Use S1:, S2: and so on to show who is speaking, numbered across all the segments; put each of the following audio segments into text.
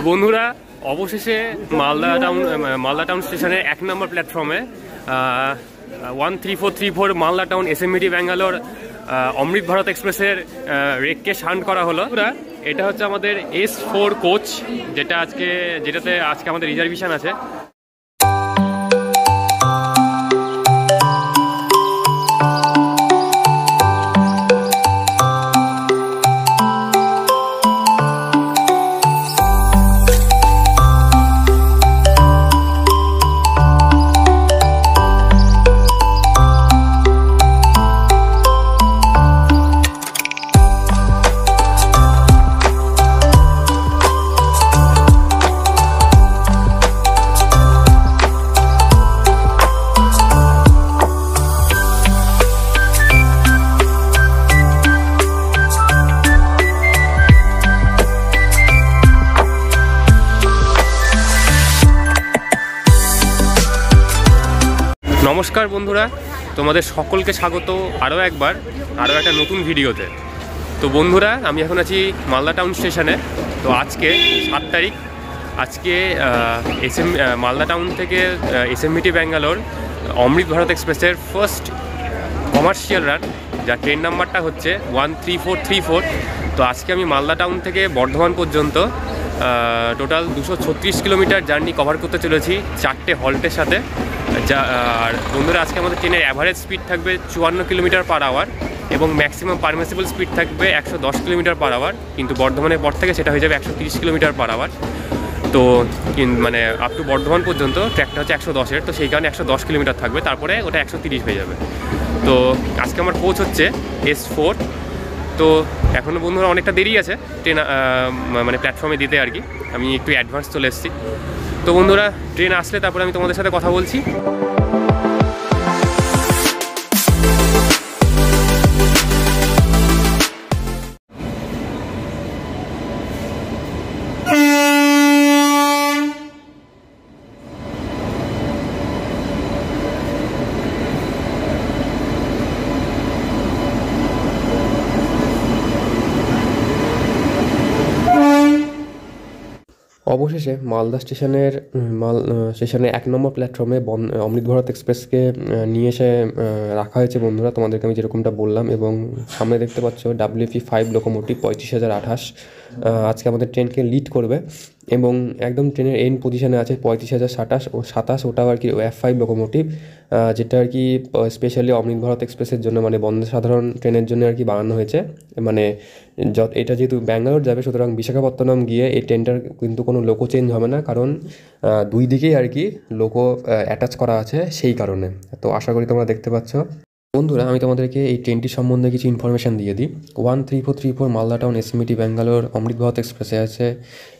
S1: বন্ধুরা অবশেষে মালদা টাউন স্টেশনের 1 নম্বর প্ল্যাটফর্মে 13434 মালদা টাউন এসএমবিটি ব্যাঙ্গালোর অমৃত ভারত এক্সপ্রেসের রেককে শান্ট করা হলো। এটা হচ্ছে আমাদের S4 কোচ, যেটাতে আজকে আমাদের রিজার্ভেশন আছে। নমস্কার বন্ধুরা, তোমাদের সকলকে স্বাগত আরও একটা নতুন ভিডিওতে। তো বন্ধুরা, আমি এখন আছি মালদা টাউন স্টেশনে। তো আজকে 7 তারিখ, আজকে মালদা টাউন থেকে এসএমবিটি ব্যাঙ্গালোর অমৃত ভারত এক্সপ্রেসের ফার্স্ট কমার্শিয়াল রান, যার ট্রেন নাম্বারটা হচ্ছে 13434। তো আজকে আমি মালদা টাউন থেকে বর্ধমান পর্যন্ত টোটাল 236 কিলোমিটার জার্নি কভার করতে চলেছি 4টে হল্টের সাথে। আর বন্ধুরা, আজকে আমাদের ট্রেনের অ্যাভারেজ স্পিড থাকবে 54 কিলোমিটার পার আওয়ার এবং ম্যাক্সিমাম পারমিসিবল স্পিড থাকবে 110 কিলোমিটার পার আওয়ার। কিন্তু বর্ধমানের পর থেকে সেটা হয়ে যাবে 130 কিলোমিটার পার আওয়ার। তো মানে আপ টু বর্ধমান পর্যন্ত ট্র্যাকটা হচ্ছে 110-এর, তো সেই কারণে 110 কিলোমিটার থাকবে, তারপরে ওটা 130 হয়ে যাবে। তো আজকে আমার কোচ হচ্ছে S4। তো এখনও বন্ধুরা অনেকটা দেরি আছে ট্রেন মানে প্ল্যাটফর্মে দিতে আর কি, আমি একটু অ্যাডভান্স চলে এসেছি। তো বন্ধুরা, ট্রেন আসলে তারপরে আমি তোমাদের সাথে কথা বলছি। অবশেষে মালদা স্টেশনের 1 নম্বর প্ল্যাটফর্মে অমৃত ভারত এক্সপ্রেসকে নিয়ে এসে রাখা হয়েছে বন্ধুরা, তোমাদেরকে আমি যেরকমটা বললাম। এবং সামনে দেখতে পাচ্ছ WFE5 লোকোমোটিভ 35,028 আজকে আমাদের ট্রেনকে লিড করবে এবং একদম ট্রেনের এন্ড পজিশনে আছে 35,027 ওটাও আর কি F5 লোকোমোটিভ, যেটা আর কি স্পেশালি অমৃত ভারত এক্সপ্রেসের জন্য, মানে বন্দে সাধারণ ট্রেনের জন্য আর কি বানানো হয়েছে। মানে এটা যেহেতু ব্যাঙ্গালোর যাবে, সুতরাং বিশাখাপত্তনম গিয়ে এই ট্রেনটার কিন্তু কোনো লোকো চেঞ্জ হবে না, কারণ দুই দিকেই আর কি লোকো অ্যাটাচ করা আছে সেই কারণে। তো আশা করি তোমরা দেখতে পাচ্ছ। বন্ধুরা, আমি তোমাদেরকে এই ট্রেনটির সম্বন্ধে কিছু ইনফরমেশান দিয়ে দিই। 13434 মালদা টাউন এসএমবিটি ব্যাঙ্গালোর অমৃত ভারত এক্সপ্রেসে আছে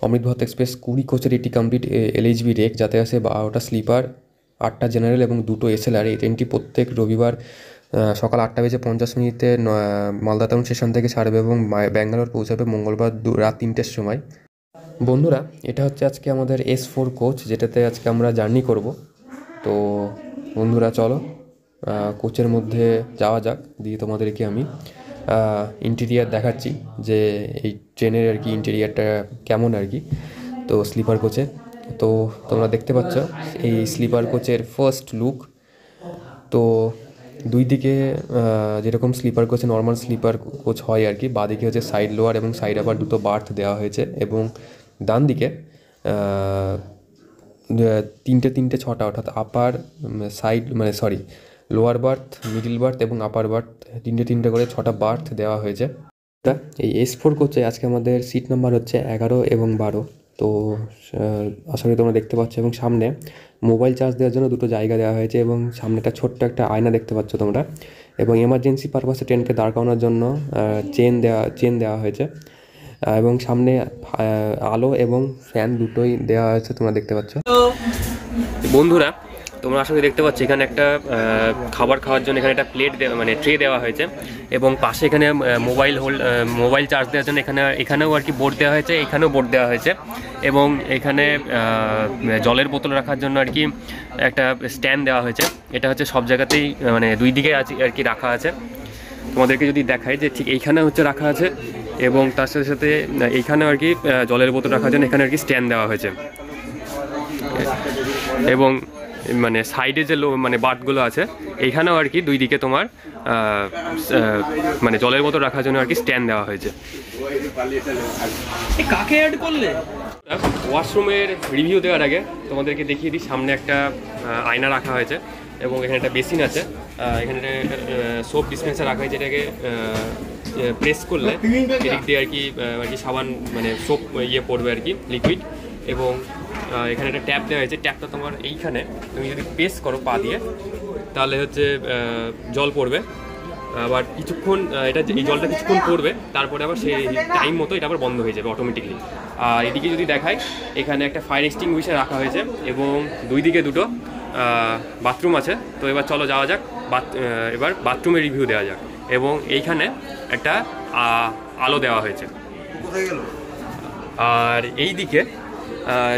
S1: অমৃত ভারত এক্সপ্রেস 20 কোচের এটি কমপ্লিট LHB রেক, যাতে আছে 12টা স্লিপার, 8টা জেনারেল এবং 2টো SLR। এই ট্রেনটি প্রত্যেক রবিবার সকাল 8:50 মালদা টাউন স্টেশন থেকে ছাড়বে এবং ব্যাঙ্গালোর পৌঁছাবে মঙ্গলবার রাত 3টের সময়। বন্ধুরা, এটা হচ্ছে আজকে আমাদের S4 কোচ, যেটাতে আজকে আমরা জার্নি করব। তো বন্ধুরা চলো কোচের মধ্যে যাওয়া যাক, দিয়ে তোমাদেরকে আমি ইন্টেরিয়ার দেখাচ্ছি যে এই ট্রেনের আর কি ইন্টেরিয়ারটা কেমন আর কি। তো স্লিপার কোচে তো তোমরা দেখতে পাচ্ছ এই স্লিপার কোচের ফার্স্ট লুক। তো দুই দিকে যেরকম স্লিপার কোচে নর্মাল স্লিপার কোচ হয় আর কি, বাঁদিকে হচ্ছে সাইড লোয়ার এবং সাইড আবার 2টো বার্থ দেওয়া হয়েছে এবং ডান দিকে 3টে 6টা, অর্থাৎ আপার সাইড মানে লোয়ার বার্থ, মিডিল বার্থ এবং আপার বার্থ 3টে করে 6টা বার্থ দেওয়া হয়েছে। এই S4 কোচে আজকে আমাদের সিট নাম্বার হচ্ছে 11 এবং 12। তো আশা করি তোমরা দেখতে পাচ্ছ এবং সামনে মোবাইল চার্জ দেওয়ার জন্য 2টো জায়গা দেওয়া হয়েছে এবং সামনে একটা ছোট্ট একটা আয়না দেখতে পাচ্ছ তোমরা, এবং এমার্জেন্সি পারপাসে ট্রেনকে দাঁড় করানোর জন্য চেন দেওয়া হয়েছে এবং সামনে আলো এবং ফ্যান দুটোই দেওয়া হয়েছে, তোমরা দেখতে পাচ্ছ। বন্ধুরা, তোমরা আশা করি দেখতে পাচ্ছ এখানে একটা খাবার খাওয়ার জন্য এখানে একটা প্লেট মানে ট্রে দেওয়া হয়েছে এবং পাশে এখানে মোবাইল চার্জ দেওয়ার জন্য এখানেও আর কি বোর্ড দেওয়া হয়েছে, এখানেও বোর্ড দেওয়া হয়েছে এবং এখানে জলের বোতল রাখার জন্য আর কি একটা স্ট্যান্ড দেওয়া হয়েছে। এটা হচ্ছে সব জায়গাতেই মানে দুই দিকে আছে আর কি রাখা আছে। তোমাদেরকে যদি দেখাই যে ঠিক এইখানে হচ্ছে রাখা আছে এবং তার সাথে সাথে এইখানেও আর কি জলের বোতল রাখার জন্য এখানে আর কি স্ট্যান্ড দেওয়া হয়েছে। এবং মানে সাইডে যে মানে বাটগুলো আছে এইখানেও আর কি দুই দিকে তোমার মানে জলের বোতল রাখার জন্য আর কি স্ট্যান্ড দেওয়া হয়েছে।
S2: কাকে অ্যাড করলে?
S1: ওয়াশরুমের রিভিউ দেওয়ার আগে তোমাদেরকে দেখিয়ে দিই, সামনে একটা আয়না রাখা হয়েছে এবং এখানে একটা বেসিন আছে, এখানে সোপ ডিসপেন্সার রাখা হয়েছে, এটাকে প্রেস করলে এদিক দিয়ে আর কি সাবান মানে সোপ পড়বে আর কি লিকুইড। এবং এখানে একটা ট্যাপ দেওয়া হয়েছে, ট্যাপটা তোমার এইখানে তুমি যদি প্রেস করো পা দিয়ে তাহলে হচ্ছে জল পড়বে, আবার কিছুক্ষণ এটা এই জলটা কিছুক্ষণ পড়বে, তারপরে আবার সেই টাইম মতো এটা আবার বন্ধ হয়ে যাবে অটোমেটিকলি। আর এদিকে যদি দেখায় এখানে একটা ফায়ার এক্সটিংগুইশার রাখা হয়েছে এবং দুই দিকে দুটো বাথরুম আছে। তো এবার চলো যাওয়া যাক, এবার বাথরুমের রিভিউ দেওয়া যাক। এবং এইখানে একটা আলো দেওয়া হয়েছে। আর এই দিকে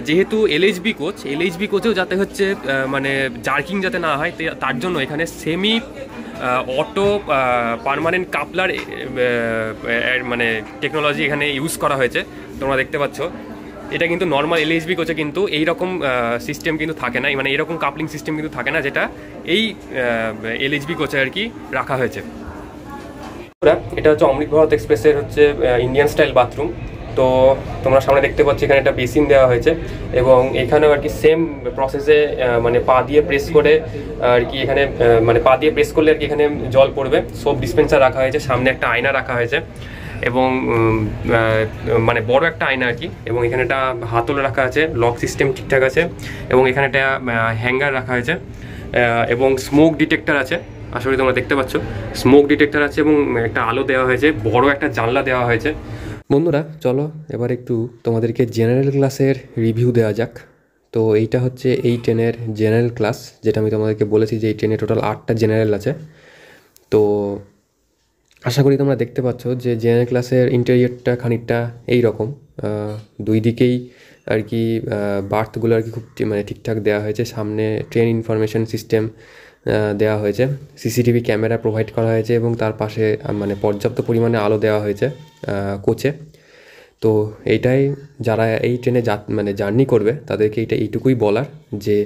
S1: যেহেতু এলএইচবি কোচেও যাতে হচ্ছে মানে জার্কিং যাতে না হয় তার জন্য এখানে সেমি অটো পার্মানেন্ট কাপলার মানে টেকনোলজি এখানে ইউজ করা হয়েছে, তোমরা দেখতে পাচ্ছ। এটা কিন্তু নর্মাল এলএইচবি কোচে কিন্তু এইরকম সিস্টেম কিন্তু থাকে না, মানে এরকম কাপলিং সিস্টেম কিন্তু থাকে না, যেটা এই এলএইচবি কোচে আর কি রাখা হয়েছে। এটা হচ্ছে অমৃত ভারত এক্সপ্রেসের হচ্ছে ইন্ডিয়ান স্টাইল বাথরুম। তো তোমরা সামনে দেখতে পাচ্ছ এখানে একটা বেসিন দেওয়া হয়েছে এবং এখানেও আর কি সেম প্রসেসে মানে পা দিয়ে প্রেস করে আর কি এখানে মানে পা দিয়ে প্রেস করলে আর কি এখানে জল পড়বে। সোপ ডিসপেন্সার রাখা হয়েছে, সামনে একটা আয়না রাখা হয়েছে এবং মানে বড় একটা আয়না আর কি। এবং এখানে একটা হাতল রাখা আছে, লক সিস্টেম ঠিকঠাক আছে এবং এখানে একটা হ্যাঙ্গার রাখা হয়েছে এবং স্মোক ডিটেক্টর আছে। আশা করি তোমরা দেখতে পাচ্ছ স্মোক ডিটেক্টর আছে এবং একটা আলো দেওয়া হয়েছে, বড় একটা জানলা দেওয়া হয়েছে। বন্ধুরা চলো এবার একটু তোমাদেরকে জেনারেল ক্লাসের রিভিউ দেওয়া যাক। তো এইটা হচ্ছে এই ট্রেনের জেনারেল ক্লাস, যেটা আমি তোমাদেরকে বলেছি যে এই ট্রেনে টোটাল 8টা জেনারেল আছে। তো আশা করি তোমরা দেখতে পাচ্ছ যে জেনারেল ক্লাসের ইন্টেরিয়রটা খানিকটা এই রকম, দুই দিকেই আর কি বার্থগুলো আর কি খুব মানে ঠিকঠাক দেওয়া হয়েছে। সামনে ট্রেন ইনফরমেশন সিস্টেম দেওয়া হয়েছে, সিসিটিভি ক্যামেরা প্রোভাইড করা হয়েছে এবং তার পাশে মানে পর্যাপ্ত পরিমাণে আলো দেওয়া হয়েছে কোচে। তো এইটাই যারা এই ট্রেনে মানে জার্নি করবে তাদেরকে এইটুকুই বলার যে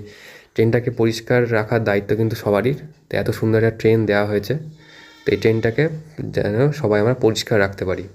S1: ট্রেনটাকে পরিষ্কার রাখার দায়িত্ব কিন্তু সবারই। তো এত সুন্দর একটা ট্রেন দেওয়া হয়েছে, তো এই ট্রেনটাকে যেন সবাই আমরা পরিষ্কার রাখতে পারি।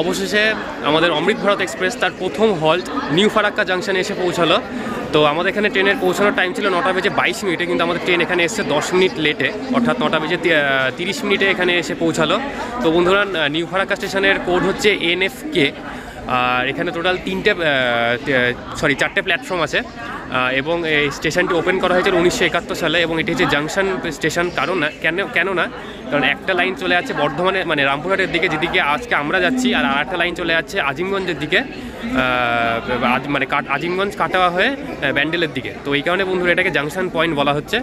S1: অবশেষে আমাদের অমৃত ভারত এক্সপ্রেস তার প্রথম হল্ট নিউ ফারাক্কা জাংশনে এসে পৌঁছালো। তো আমাদের এখানে ট্রেনের পৌঁছানোর টাইম ছিল 9টা বেজে 22 মিনিটে, কিন্তু আমাদের ট্রেন এখানে এসে 10 মিনিট লেটে, অর্থাৎ 9টা বেজে 30 মিনিটে এখানে এসে পৌঁছালো। তো বন্ধুরা নিউ ফারাক্কা স্টেশনের কোড হচ্ছে NFK। আর এখানে টোটাল 4টে প্ল্যাটফর্ম আছে এবং এই স্টেশনটি ওপেন করা হয়েছিল 1971 সালে এবং এটি হচ্ছে জাংশন স্টেশন। কেননা কারণ একটা লাইন চলে যাচ্ছে বর্ধমানে মানে রামপুরহাটের দিকে যেদিকে আজকে আমরা যাচ্ছি, আর আরেকটা লাইন চলে যাচ্ছে আজিমগঞ্জের দিকে, মানে আজিমগঞ্জ কাটোয়া হয়ে ব্যান্ডেলের দিকে। তো এই কারণে বন্ধুরা এটাকে জাংশন পয়েন্ট বলা হচ্ছে।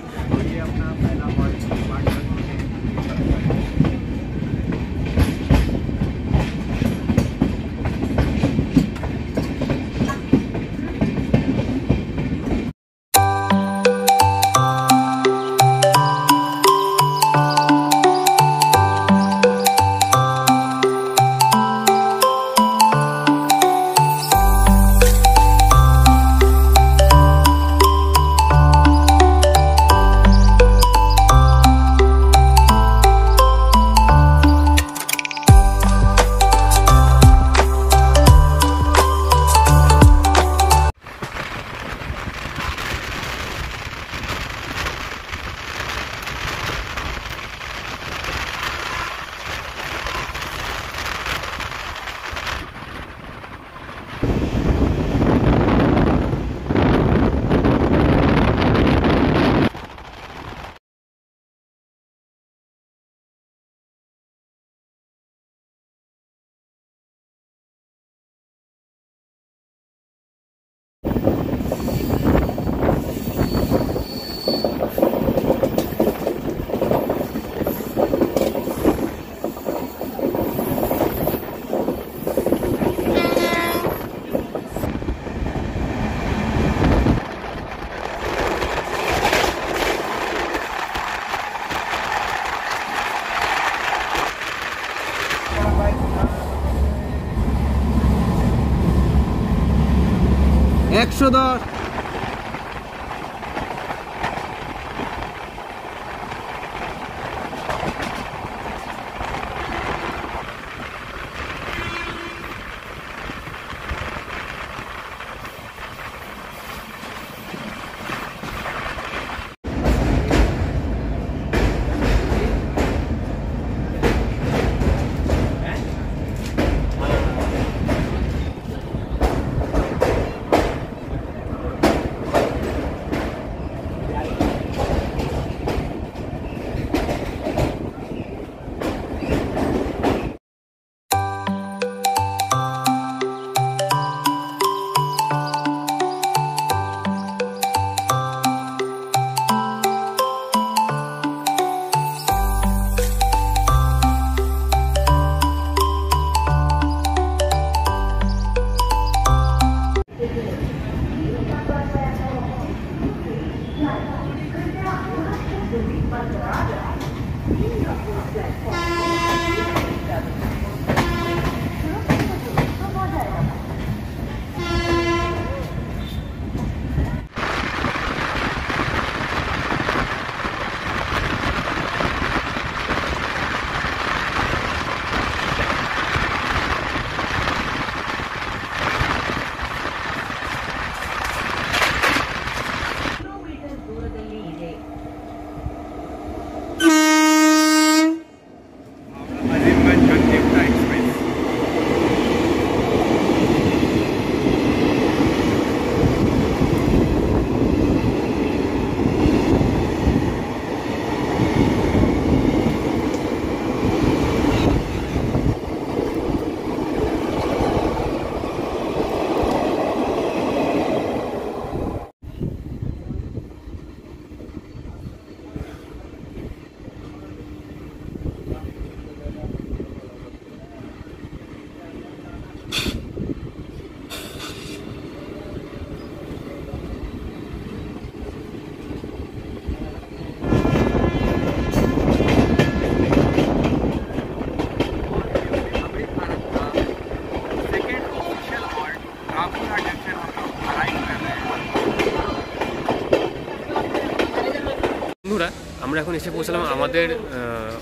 S1: বন্ধুরা আমরা এখন এসে পৌঁছলাম আমাদের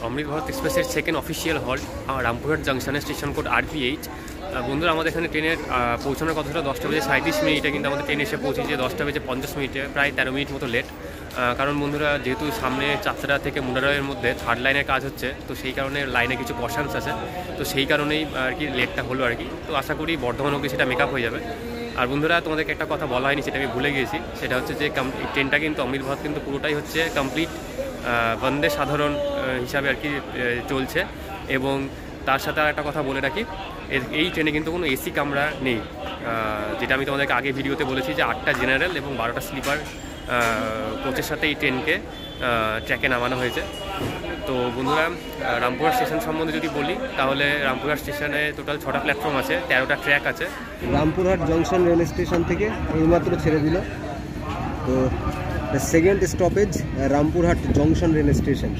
S1: অমৃত ভারত এক্সপ্রেসের সেকেন্ড অফিসিয়াল হল্ট রামপুরহাট জাংশনের স্টেশন কোড RPH। বন্ধুরা আমাদের এখানে ট্রেনের পৌঁছানোর কথা ছিল 10টা বেজে 37 মিনিটে, কিন্তু আমাদের ট্রেন এসে পৌঁছেছে 10টা বেজে 50 মিনিটে, প্রায় 13 মিনিট মতো লেট। কারণ বন্ধুরা যেহেতু সামনে চাতরা থেকে মুন্ডারয়ের মধ্যে থার্ড লাইনের কাজ হচ্ছে, তো সেই কারণে লাইনে কিছু পশান্স আছে, তো সেই কারণেই আর কি লেটটা হলো আর কি। তো আশা করি বর্ধমান অবধি সেটা মেকআপ হয়ে যাবে। আর বন্ধুরা তোমাদেরকে একটা কথা বলা হয়নি, সেটা আমি ভুলে গিয়েছি, সেটা হচ্ছে যে ট্রেনটা কিন্তু অমৃত ভারত কিন্তু পুরোটাই হচ্ছে কমপ্লিট বন্দে সাধারণ হিসাবে আর কি চলছে। এবং তার সাথে আর একটা কথা বলে রাখি, এই ট্রেনে কিন্তু কোনো এসি কামরা নেই, যেটা আমি তোমাদেরকে আগে ভিডিওতে বলেছি যে 8টা জেনারেল এবং 12টা স্লিপার কোচের সাথে এই ট্রেনকে ট্র্যাকে নামানো হয়েছে। তো বন্ধুরা, রামপুরহাট স্টেশন সম্বন্ধে যদি বলি তাহলে রামপুরহাট স্টেশনে টোটাল 6টা প্ল্যাটফর্ম আছে, 13টা ট্র্যাক আছে।
S2: রামপুরহাট জংশন রেল স্টেশন থেকে এইমাত্র ছেড়ে দিল। তো second stoppage Rampurhat junction rail station.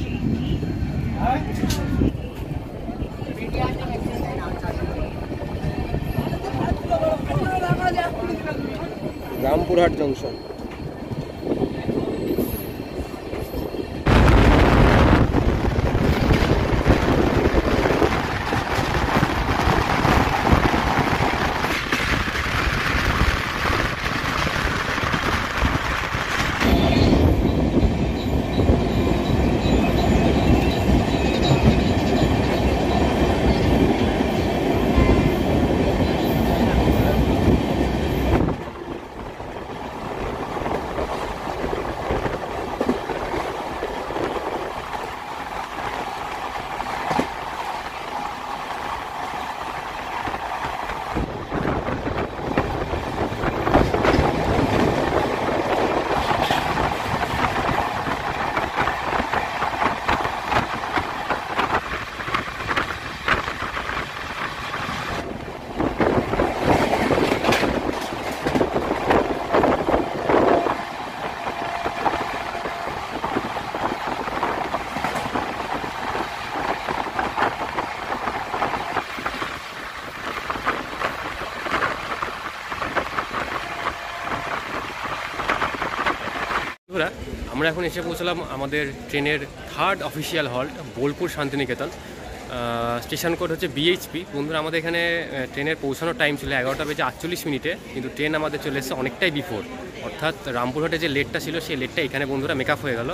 S2: Rampurhat junction.
S1: আমরা এখন এসে পৌঁছলাম আমাদের ট্রেনের third official halt Bolpur Shantiniketan. Station code হচ্ছে বিএইচপি। বন্ধুরা, আমাদের এখানে ট্রেনের পৌঁছানোর টাইম ছিল 11টা বেজে 48 মিনিটে, কিন্তু ট্রেন আমাদের চলে এসেছে অনেকটাই বিফোর। অর্থাৎ রামপুরহাটে যে লেটটা ছিল সেই লেটটা এখানে বন্ধুরা মেকআপ হয়ে গেল।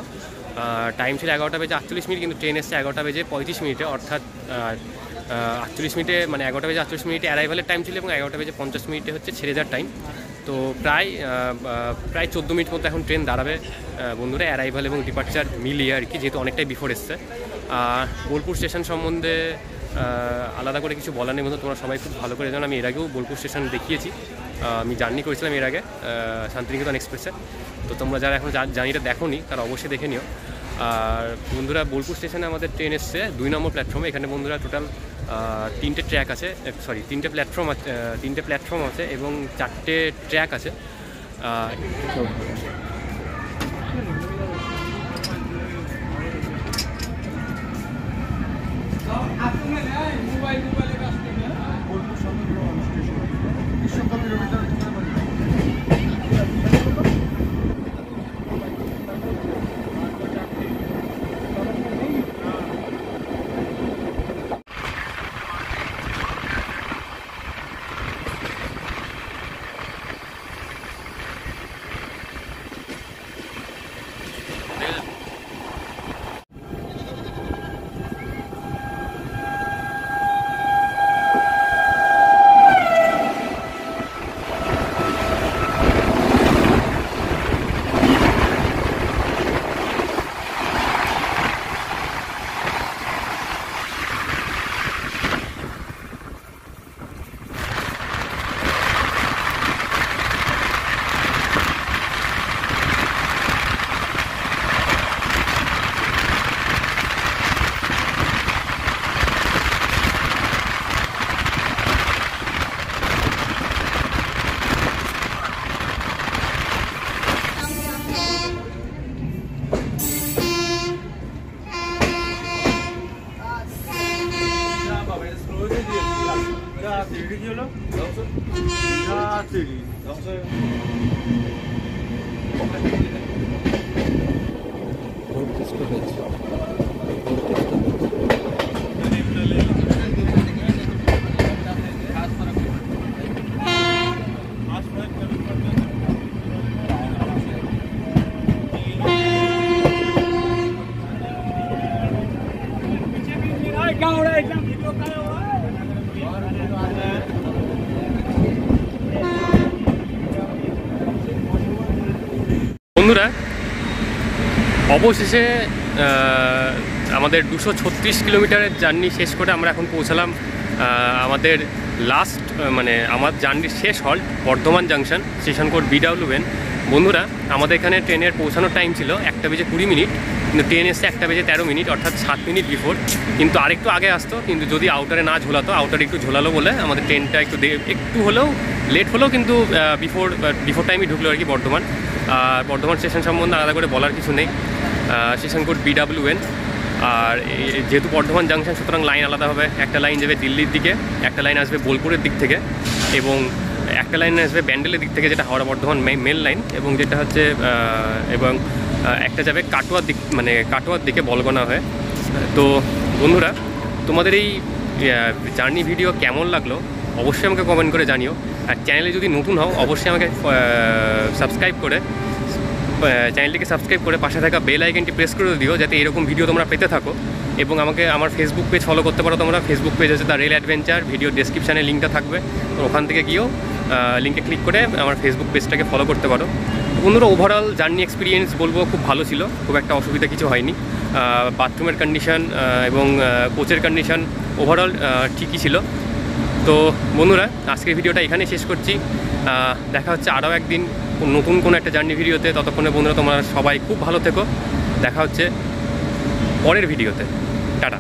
S1: টাইম ছিল 11টা বেজে 48 মিনিট, কিন্তু ট্রেন এসছে 11টা বেজে 35 মিনিটে। অর্থাৎ 48 মিনিটে মানে 11টা বেজে 48 মিনিটে অ্যারাইভালের টাইম ছিল এবং 11টা বেজে 50 মিনিটে হচ্ছে ছেড়ে যাওয়ার টাইম। তো প্রায় 14 মিনিট মতো এখন ট্রেন দাঁড়াবে বন্ধুরা, অ্যারাইভাল এবং ডিপার্চার মিলিয়ে আর কি, যেহেতু অনেকটাই বিফোর এসছে। বোলপুর স্টেশন সম্বন্ধে আলাদা করে কিছু বলার নেই বন্ধু, তোমরা সবাই খুব ভালো করে জানো। আমি এর আগেও বোলপুর স্টেশন দেখিয়েছি, আমি জার্নি করেছিলাম এর আগে শান্তিনিকেতন এক্সপ্রেসে। তো তোমরা যারা এখন জার্নিটা দেখো নি তারা অবশ্যই দেখে নিও। আর বন্ধুরা, বোলপুর স্টেশনে আমাদের ট্রেন এসছে 2 নম্বর প্ল্যাটফর্মে। এখানে বন্ধুরা টোটাল 3টে ট্র্যাক আছে, 3টে প্ল্যাটফর্ম আছে এবং 4টে ট্র্যাক আছে। বন্ধুরা, অবশেষে আমাদের 236 কিলোমিটারের জার্নি শেষ করে আমরা এখন পৌঁছালাম আমাদের লাস্ট মানে আমার জার্নির শেষ halt Bardhaman junction, station code BWN। বন্ধুরা, আমাদের এখানে ট্রেনের পৌঁছানোর টাইম ছিল 1:20 কিন্তু ট্রেন এসছে 1:13, অর্থাৎ 7 মিনিট বিফোর। কিন্তু আরেকটু আগে আসতো, কিন্তু যদি আউটারে না ঝোলাতো, আউটারে একটু ঝোলালো বলে আমাদের ট্রেনটা একটু হলেও লেট হলেও কিন্তু বিফোর টাইমই ঢুকলো আর কি বর্ধমান। আর বর্ধমান স্টেশন সম্বন্ধে আলাদা করে বলার কিছু নেই, স্টেশন কোড BWN। আর যেহেতু বর্ধমান জাংশন, সুতরাং লাইন আলাদা হবে। একটা লাইন যাবে দিল্লির দিকে, একটা লাইন আসবে বোলপুরের দিক থেকে, এবং একটা লাইন আসবে ব্যান্ডেলের দিক থেকে, যেটা হাওড়া বর্ধমান মেল লাইন, এবং যেটা হচ্ছে এবং একটা যাবে কাটোয়ার দিক, মানে কাটোয়ার দিকে বলগোনা হয়ে। তো বন্ধুরা, তোমাদের এই জার্নি ভিডিও কেমন লাগলো অবশ্যই আমাকে কমেন্ট করে জানিও। আর চ্যানেলে যদি নতুন হও অবশ্যই আমাকে চ্যানেলটিকে সাবস্ক্রাইব করে পাশে থাকা বেল আইকনটি প্রেস করে দিও, যাতে এরকম ভিডিও তোমরা পেতে থাকো। এবং আমাকে আমার ফেসবুক পেজ ফলো করতে পারো তোমরা। ফেসবুক পেজ আছে দ্য রেল অ্যাডভেঞ্চার, ভিডিও ডেসক্রিপশানে লিঙ্কটা থাকবে, তো ওখান থেকে গিয়েও লিঙ্কে ক্লিক করে আমার ফেসবুক পেজটাকে ফলো করতে পারো। বন্ধুরা, ওভারঅল জার্নি এক্সপিরিয়েন্স বলবো খুব ভালো ছিল, খুব একটা অসুবিধা কিছু হয়নি। বাথরুমের কন্ডিশন এবং কোচের কন্ডিশন ওভারঅল ঠিকই ছিল। তো বন্ধুরা, আজকের ভিডিওটা এখানে শেষ করছি। দেখা হচ্ছে আরও একদিন নতুন কোনো একটা জার্নি ভিডিওতে। ততক্ষণে বন্ধুরা তোমরা সবাই খুব ভালো থেকো। দেখা হচ্ছে পরের ভিডিওতে। টাটা।